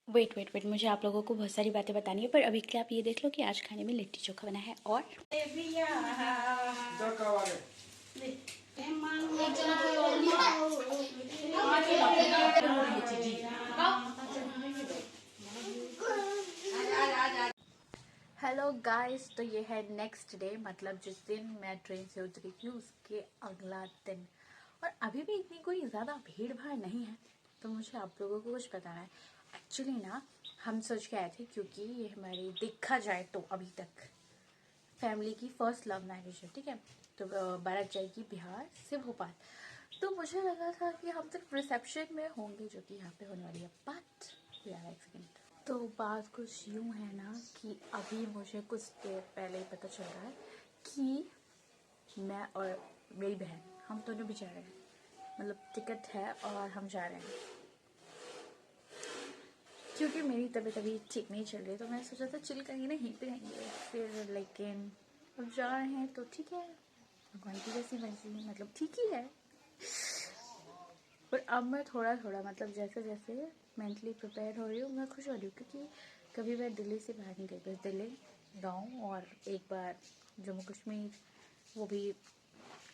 Wait wait wait, मुझे आप लोगों को बहुत सारी बातें बतानी है, पर अभी के लिए आप ये देख लो कि आज खाने में लिट्टी चोखा बना है। और हेलो गाइस, तो ये है नेक्स्ट डे, मतलब जिस दिन मैं ट्रेन से उतरी थी उसके अगला दिन। और अभी भी इतनी कोई ज़्यादा भीड़ भाड़ नहीं है, तो मुझे आप लोगों को कुछ बताना है। एक्चुअली ना, हम सोच के आए थे, क्योंकि ये हमारी देखा जाए तो अभी तक फैमिली की फर्स्ट लव मैरिज है, ठीक है। तो बारात जाएगी बिहार से भोपाल। तो मुझे लगा था कि हम सिर्फ रिसेप्शन में होंगे, जो कि यहाँ पे होने वाली है। बट यार, एक सेकेंड, तो बात कुछ यूँ है ना कि अभी मुझे कुछ देर पहले ही पता चल रहा है कि मैं और मेरी बहन, हम दोनों भी जा रहे हैं। मतलब टिकट है और हम जा रहे हैं, क्योंकि मेरी तबीयत अभी ठीक नहीं चल रही। तो मैंने सोचा था चिल करेंगे ना, यहीं पे रहेंगे फिर, लेकिन अब जा रहे हैं तो ठीक है, भगवान की जैसी मर्जी, मतलब ठीक ही है। पर अब मैं थोड़ा थोड़ा, मतलब जैसे जैसे मेंटली प्रिपेयर हो रही हूँ, मैं खुश हो रही हूँ, क्योंकि कभी मैं दिल्ली से बाहर नहीं गई, बस दिल्ली गाँव और एक बार जम्मू कश्मीर, वो भी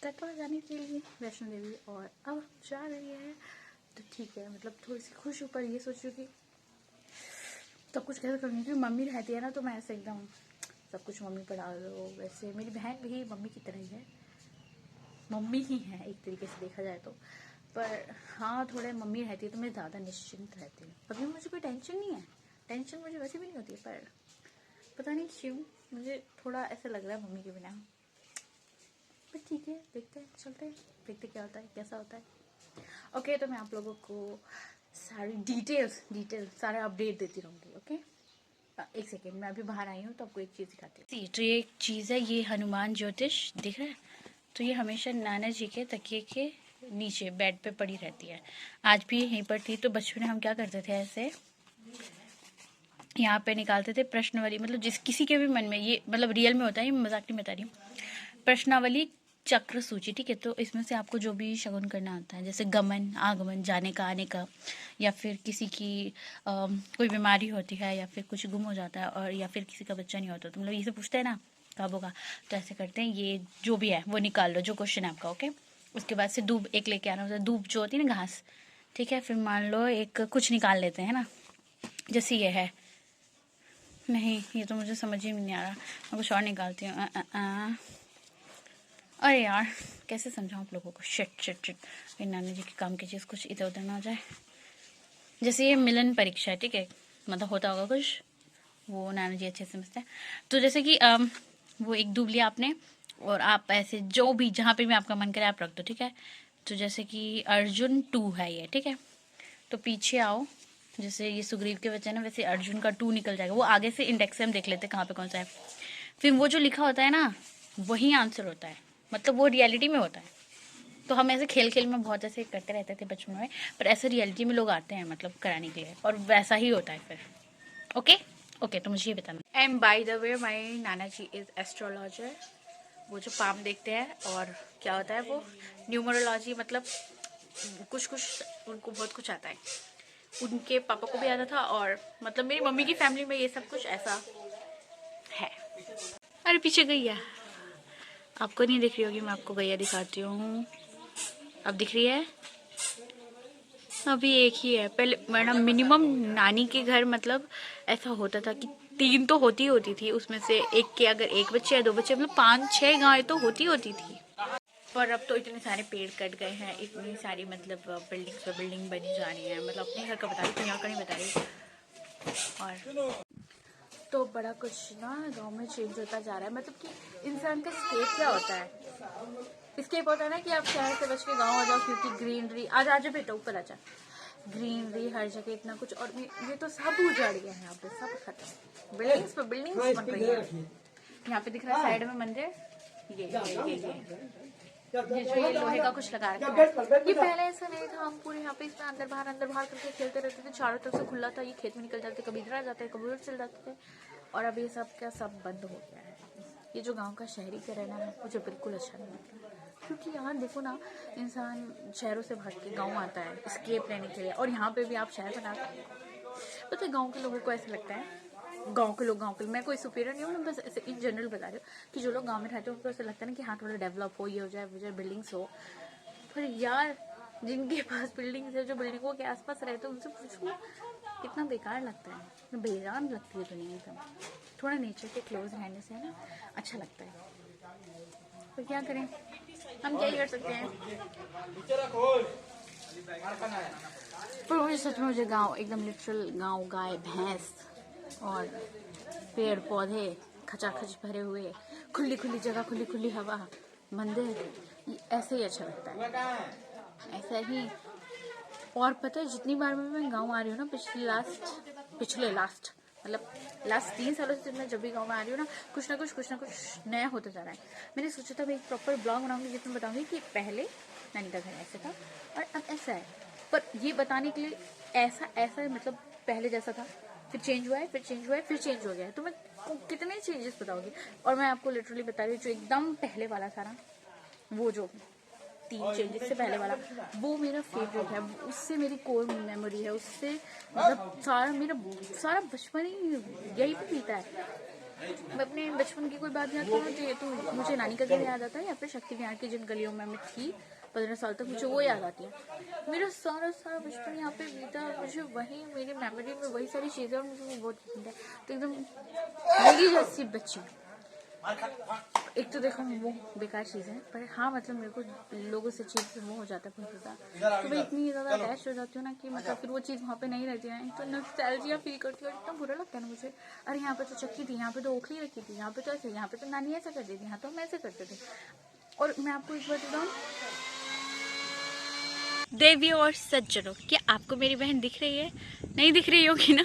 कटरा जाने के लिए, वैष्णो देवी। और अब जा रही है तो ठीक है, मतलब थोड़ी सी खुश हूँ। पर ये सोच रही हूँ कि सब कुछ कैसे करूँगी, क्योंकि मम्मी रहती है ना, तो मैं ऐसे एकदम सब कुछ मम्मी पर डाल दो। वैसे मेरी बहन भी मम्मी की तरह ही है, मम्मी ही है एक तरीके से देखा जाए तो। पर हाँ, थोड़े मम्मी रहती है तो मैं ज़्यादा निश्चिंत रहती हूँ। अभी मुझे कोई टेंशन नहीं है, टेंशन मुझे वैसे भी नहीं होती है, पर पता नहीं क्यों मुझे थोड़ा ऐसा लग रहा है मम्मी के बिना। पर ठीक है, देखते हैं, चलते हैं, देखते क्या होता है, कैसा होता है। ओके, तो मैं आप लोगों को सारी डिटेल्स सारा अपडेट देती रहूँगी। ओके, एक सेकेंड, मैं अभी बाहर आई हूँ तो आपको एक चीज़ दिखाती हूँ। तो ये एक चीज़ है, ये हनुमान ज्योतिष दिख रहा है। तो ये हमेशा नाना जी के तकिए के नीचे बेड पे पड़ी रहती है। आज भी यहीं पर थी। तो बचपन में हम क्या करते थे, ऐसे यहाँ पे निकालते थे प्रश्नावली, मतलब जिस किसी के भी मन में, ये मतलब रियल में होता है, ये मजाक नहीं बता रही हूँ, प्रश्नावली चक्र सूची, ठीक है। तो इसमें से आपको जो भी शगुन करना आता है, जैसे गमन, आगमन, जाने का, आने का, या फिर किसी की कोई बीमारी होती है, या फिर कुछ गुम हो जाता है, और या फिर किसी का बच्चा नहीं होता, तो मतलब ये सब पूछते हैं ना कब होगा, तो ऐसे करते हैं। ये जो भी है वो निकाल लो, जो क्वेश्चन है आपका। ओके, उसके बाद से दूब एक लेके आना होता है, दूब जो होती है ना, घास, ठीक है। फिर मान लो एक कुछ निकाल लेते हैं ना, जैसे ये है, नहीं ये तो मुझे समझ ही नहीं आ रहा, मैं कुछ और निकालती हूँ। अरे यार, कैसे समझाऊँ आप लोगों को, शिट शिट शिट, नानी जी के काम की चीज़ कुछ इधर उधर ना हो जाए। जैसे ये मिलन परीक्षा है, ठीक है, मतलब होता होगा कुछ, वो नाना जी अच्छे से समझते हैं। तो जैसे कि वो एक दूब लिया आपने, और आप ऐसे जो भी जहाँ पे भी आपका मन करे आप रख दो, ठीक है। तो जैसे कि अर्जुन 2 है ये, ठीक है। तो पीछे आओ, जैसे ये सुग्रीव के बच्चे ना, वैसे अर्जुन का 2 निकल जाएगा। वो आगे से इंडेक्स से हम देख लेते हैं कहाँ पे कौन सा है। फिर वो जो लिखा होता है ना, वही आंसर होता है, मतलब वो रियलिटी में होता है। तो हम ऐसे खेल खेल में बहुत ऐसे करते रहते थे बचपन में, पर ऐसे रियलिटी में लोग आते हैं मतलब कराने के लिए, और वैसा ही होता है फिर। ओके ओके, तो मुझे ये बताना। And by the way, my Nana ji is astrologer. वो जो पाम देखते हैं, और क्या होता है वो, न्यूमरोलॉजी, मतलब कुछ कुछ उनको बहुत कुछ आता है। उनके पापा को भी आता था, और मतलब मेरी मम्मी की फैमिली में ये सब कुछ ऐसा है। अरे पीछे गैया, आपको नहीं दिख रही होगी, मैं आपको गैया दिखाती हूँ। अब दिख रही है? अभी एक ही है। पहले मैडम मिनिमम नानी के घर, मतलब ऐसा होता था कि 3 तो होती थी, उसमें से एक के अगर एक बच्चे या 2 बच्चे, मतलब 5-6 गाय तो होती थी। पर अब तो इतने सारे पेड़ कट गए हैं, इतनी सारी मतलब बिल्डिंग पे बिल्डिंग बनी जा रही है। मतलब अपने घर का बता रही, दुनिया का नहीं बता रही। और तो बड़ा कुछ ना गांव में चेंज होता जा रहा है। मतलब कि इंसान का स्केप क्या होता है, स्केप होता है ना कि आप शहर से बच के गाँव आ जाओ, क्योंकि ग्रीनरी, आज आजा बेटा ऊपर आजा, ग्रीनरी हर जगह इतना कुछ। और ये तो सब उजाड़ गया है यहाँ पे, सब खत्म, बिल्डिंग्स पे बिल्डिंग्स बन रही है। यहाँ पे दिख रहा है साइड में मंदिर, ये जो ये लोहे का कुछ लगा रखा है, ये पहले ऐसा नहीं था। हम पूरे यहाँ पे इसमें अंदर बाहर करके खेलते रहते थे, चारों तरफ से खुला था, ये खेत में निकल जाते, कभी इधर आ जाते, कभी उधर चल जाते थे। और अब ये सब का सब बंद हो गया है। ये जो गांव का शहरीकरण है मुझे बिल्कुल अच्छा नहीं लगता, क्योंकि यहाँ देखो ना, इंसान शहरों से भाग के गाँव आता है स्केप लेने के लिए, और यहाँ पे भी आप शहर बना, तो गांव के लोगों को ऐसा लगता है, गांव के लोग मैं कोई सुपीरियर नहीं हूँ, मैं बस ऐसे इन जनरल बता रही हूँ कि जो लोग गांव में रहते हैं उनको ऐसा लगता है ना कि हाँ थोड़ा डेवलप हो, ये हो जाए वो जाए, बिल्डिंग्स हो। पर यार जिनके पास बिल्डिंग्स है, जो बिल्डिंगों के आसपास रहते हैं, उनसे पूछो कितना बेकार लगता है, बेजान लगती है दुनिया एकदम। थोड़ा नेचर के क्लोज रहने से ना अच्छा लगता है। तो क्या करें, हम क्या ही कर सकते हैं। पर मुझे सच में मुझे गांव एकदम लिटरल गांव, गाय भैंस और पेड़ पौधे खचाखच भरे हुए, खुली खुली जगह, खुली खुली हवा, मंदिर, ऐसे ही अच्छा लगता है, ऐसा ही। और पता है जितनी बार मैं गांव आ रही हूँ ना, पिछले लास्ट मतलब लास्ट 3 सालों से मैं जब भी गांव में आ रही हूँ ना, कुछ ना कुछ नया होता जा रहा है। मैंने सोचा था मैं एक प्रॉपर ब्लॉग बनाऊंगी जिसमें बताऊंगी कि पहले नानी का घर ऐसे था और अब ऐसा है। पर ये बताने के लिए ऐसा मतलब पहले जैसा था, फिर चेंज हुआ है, फिर चेंज हुआ है, फिर चेंज हो गया है, तो मैं कितने चेंजेस बताऊंगी। और मैं आपको लिटरली बता रही हूँ, जो एकदम पहले वाला था ना, वो जो 3 चेंजेस से पहले वाला, वो मेरा फेवरेट है। उससे मेरी कोर मेमोरी है, उससे मतलब मेरा सारा बचपन ही यही पे बीता है। मैं अपने बचपन की कोई बात याद करूँ तो मुझे नानी का घर याद आता है, या फिर शक्ति विहार की जिन गलियों में मैं थी 15 साल तक, मुझे वो याद आती है। मेरा सारा बचपन यहाँ पे बीता, मुझे वही मेरी मेमोरी में वही सारी चीज़ें, और मुझे वो बहुत पसंद है। तो एकदम मेरी जैसी बच्ची, एक तो देखो वो बेकार चीज़ है, पर हाँ मतलब मेरे को लोगों से चीज़ से वो हो जाता है बहुत ज़्यादा, तो मैं इतनी ज़्यादा अटैच हो जाती हूँ ना कि मतलब फिर वो चीज़ वहाँ पे नहीं रहती है, तो नॉस्टैल्जिया फील करती है और इतना बुरा लगता है ना मुझे। अरे यहाँ पे तो चक्की थी, यहाँ पे तो ओखली रखी थी, यहाँ पे तो ऐसे, यहाँ पे तो नानी ऐसा करती थी, यहाँ तो हम ऐसे करते थे। और मैं आपको एक बात बताऊँ, देवी और सज्जनों, क्या आपको मेरी बहन दिख रही है? नहीं दिख रही होगी ना।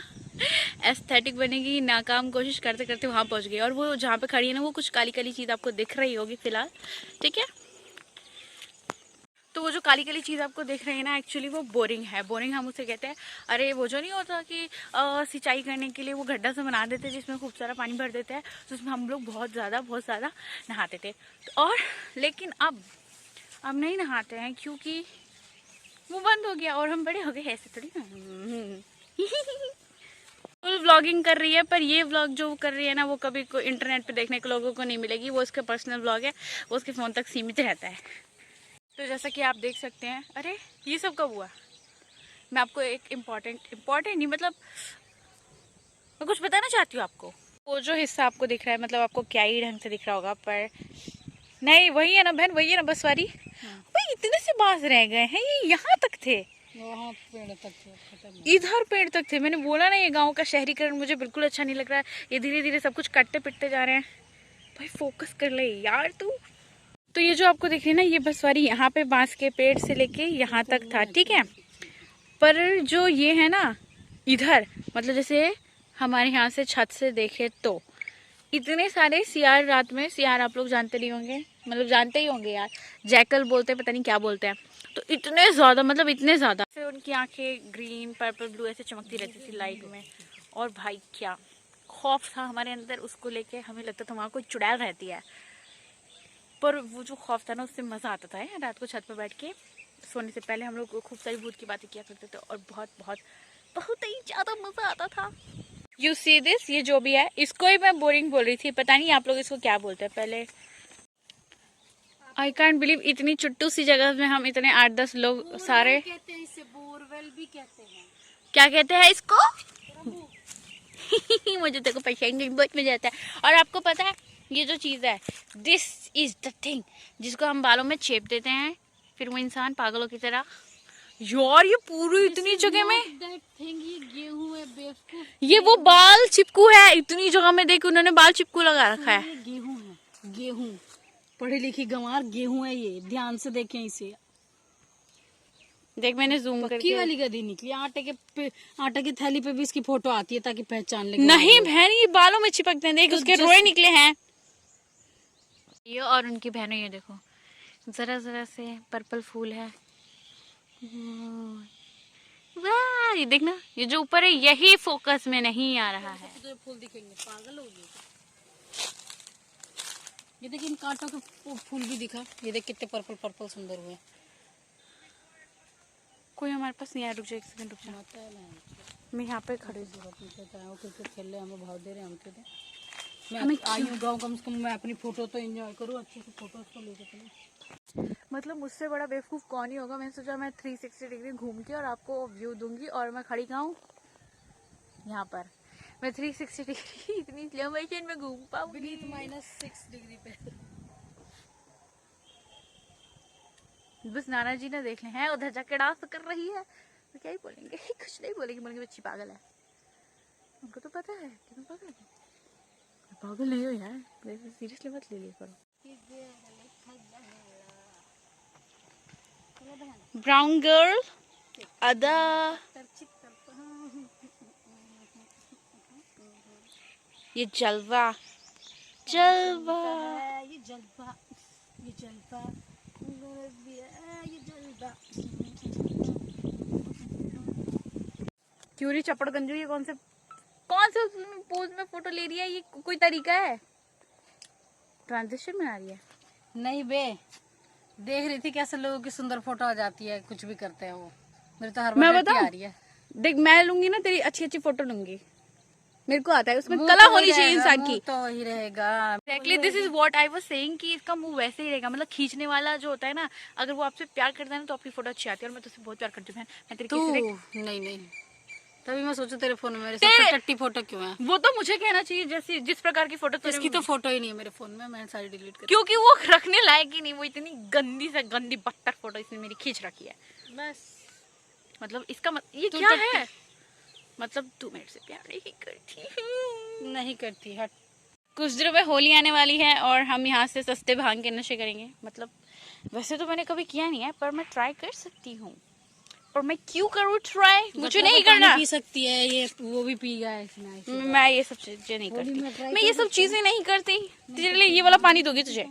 एस्थेटिक बनेगी, नाकाम कोशिश करते करते वहां पहुंच गई, और वो जहाँ पे खड़ी है ना, वो कुछ काली काली चीज आपको दिख रही होगी फिलहाल, ठीक है। तो वो जो काली काली चीज़ आपको दिख रही है ना, एक्चुअली वो बोरिंग है। बोरिंग हम उसे कहते हैं। अरे वो जो नहीं होता कि सिंचाई करने के लिए वो गड्ढा से बना देते हैं जिसमें खूब सारा पानी भर देते हैं, तो उसमें हम लोग बहुत ज़्यादा नहाते थे। और लेकिन अब नहीं नहाते हैं, क्योंकि वो बंद हो गया और हम बड़े हो गए, ऐसे थोड़ी ना। फुल व्लॉगिंग कर रही है, पर ये व्लॉग जो कर रही है ना, वो कभी को इंटरनेट पे देखने के लोगों को नहीं मिलेगी। वो उसका पर्सनल व्लॉग है, वो उसके फ़ोन तक सीमित रहता है। तो जैसा कि आप देख सकते हैं, अरे ये सब कब हुआ? मैं आपको एक इम्पोर्टेंट नहीं, मतलब मैं कुछ बताना चाहती हूँ आपको। वो जो हिस्सा आपको दिख रहा है, मतलब आपको क्या ही ढंग से दिख रहा होगा, पर नहीं वही है ना बहन, वही है ना बसवारी। भाई इतने से बांस रह गए हैं, ये यहाँ तक थे, वहाँ पेड़ तक थे, इधर पेड़ तक थे। मैंने बोला ना, ये गांव का शहरीकरण मुझे बिल्कुल अच्छा नहीं लग रहा है। ये धीरे धीरे सब कुछ कटते पिटते जा रहे हैं। भाई फोकस कर ले यार तू। तो ये जो आपको दिख रही है ना, ये बसवारी यहाँ पे बांस के पेड़ से लेके यहाँ तक था, ठीक है। पर जो ये है ना इधर, मतलब जैसे हमारे यहाँ से छत से देखे तो इतने सारे सियार, रात में सियार आप लोग जानते नहीं होंगे, मतलब जानते ही होंगे यार, जैकल बोलते हैं, पता नहीं क्या बोलते हैं। तो इतने ज़्यादा, मतलब इतने ज़्यादा, फिर उनकी आंखें ग्रीन पर्पल ब्लू ऐसे चमकती रहती थी लाइट में। और भाई क्या खौफ था हमारे अंदर उसको लेके, हमें लगता था वहाँ कोई चुड़ैल रहती है। पर वो जो खौफ था ना, उससे मज़ा आता था रात को छत पर बैठ के सोने से पहले हम लोग खूब सारी भूत की बातें किया करते थे, और बहुत ही ज़्यादा मज़ा आता था। यू सी दिस, ये जो भी है इसको ही मैं बोरिंग बोल रही थी, पता नहीं आप लोग इसको क्या बोलते हैं पहले। आई कांट बिलीव इतनी चुट्टू सी जगह में हम इतने 8-10 लोग सारे कहते हैं इसे, बोरवेल भी कहते हैं। क्या कहते हैं इसको? मुझे देखो पहचान बहुत मजा आता है। और आपको पता है ये जो चीज़ है, दिस इज द थिंग जिसको हम बालों में छेप देते हैं, फिर वो इंसान पागलों की तरह। यार ये पूरी इतनी जगह में, ये गेहूं है बेवकूफ, ये वो बाल चिपकू है। इतनी जगह में देख उन्होंने बाल चिपकू लगा रखा है। ये गेहूं है, गेहूं, पढ़ी लिखी गंवार गेहूं है ये, ध्यान से देखें इसे। देख मैंने जूम करके, वाली गधी निकली, आटे की थैली पे भी इसकी फोटो आती है ताकि पहचान ले। नहीं बहन ये बालों में चिपकते हैं, देख तो उसके रोए निकले हैं। ये और उनकी बहनों, ये देखो जरा से पर्पल फूल है। वाह ये देखना, ये जो ऊपर है यही फोकस में नहीं आ रहा है। तो फूल दिखेंगे, पागल हो गए। ये देखिए इन कांटों के फूल भी दिखा, ये देख कितने पर्पल पर्पल सुंदर हुए। कोई हमारे पास नहीं आया, रुक जा एक सेकंड रुक जा। मैं यहाँ पे खड़ी हूँ। क्रिकेट खेल रहे हमें भाव दे रहे हम क्यों दें। हमें मैं आई हूँ गाँव, कम से कम मैं अपनी फोटो तो एंजॉय करूँ, अच्छे से फोटो को लेके चलूँ। मतलब मुझसे बड़ा बेवकूफ़ कौन ही होगा। मैंने सोचा मैं 360 डिग्री घूम के और आपको व्यू दूंगी, और मैं खड़ी कहाँ हूँ, यहाँ पर। मैं 360 डिग्री इतनी स्लो मोशन में घूम पाऊंगी। -6 डिग्री पे। बस नाना जी ने देख ले हैं उधर जाके डांस कर रही है, तो क्या ही बोलेंगे, कुछ नहीं बोलेंगे, बोलेंगे बच्ची पागल है। उनको तो पता है कि तुम पागल हो। पागल नहीं हो यार, सीरियसली मत ले लिया करो। ब्राउन गर्ल अदा। ये जलवा जलवा ये जलवा, ये जलवा, ये जलवा। क्यूरी चपड़गंजू, ये कौन से पोज में फोटो ले रही है, ये कोई तरीका है? ट्रांजिशन में आ रही है। नहीं बे, देख रही थी कैसे लोगों की सुंदर फोटो आ जाती है, कुछ भी करते हैं वो। मेरे तो हर मैं बार बताऊं? आ रही है। देख मैं लूंगी ना तेरी अच्छी अच्छी फोटो लूंगी, मेरे को आता है, उसमें कला होनी चाहिए इंसान की। तो वही रहेगा। Actually this is what I was saying कि इसका मुंह वैसे ही रहेगा, मतलब खींचने वाला जो होता है ना, अगर वो आपसे प्यार करता है ना तो आपकी फोटो अच्छी आती है। और मैं तुझसे बहुत प्यार करती हूँ बहन, मैं तेरी किसी देख। नहीं, तभी मैं सोचू तेरे फोन में मेरे सबसे टट्टी फोटो क्यों है। वो तो मुझे कहना चाहिए, जैसी जिस प्रकार की फोटो इसकी तो फोटो ही नहीं है मेरे फोन में, मैंने सारी डिलीट कर। क्योंकि वो रखने लायक ही नहीं, वो इतनी गंदी से गंदी बदतर फोटो इसने मेरी खींच रखी है। बस मतलब इसका ये तू क्या टट्टी। है, मतलब तू मेरे से प्यार नहीं करती। नहीं करती, हट। कुछ दिनों में होली आने वाली है और हम यहाँ से सस्ते भांग के नशे करेंगे। मतलब वैसे तो मैंने कभी किया नहीं है, पर मैं ट्राई कर सकती हूँ। पर मैं क्यों करूँ ट्राई, मुझे नहीं करना। पी सकती है ये, वो भी पी गया इसमें। मैं ये सब चीजें नहीं करती, में try मैं ये सब चीजें नहीं करती। तेरे लिए ये वाला पानी दोगी तुझे?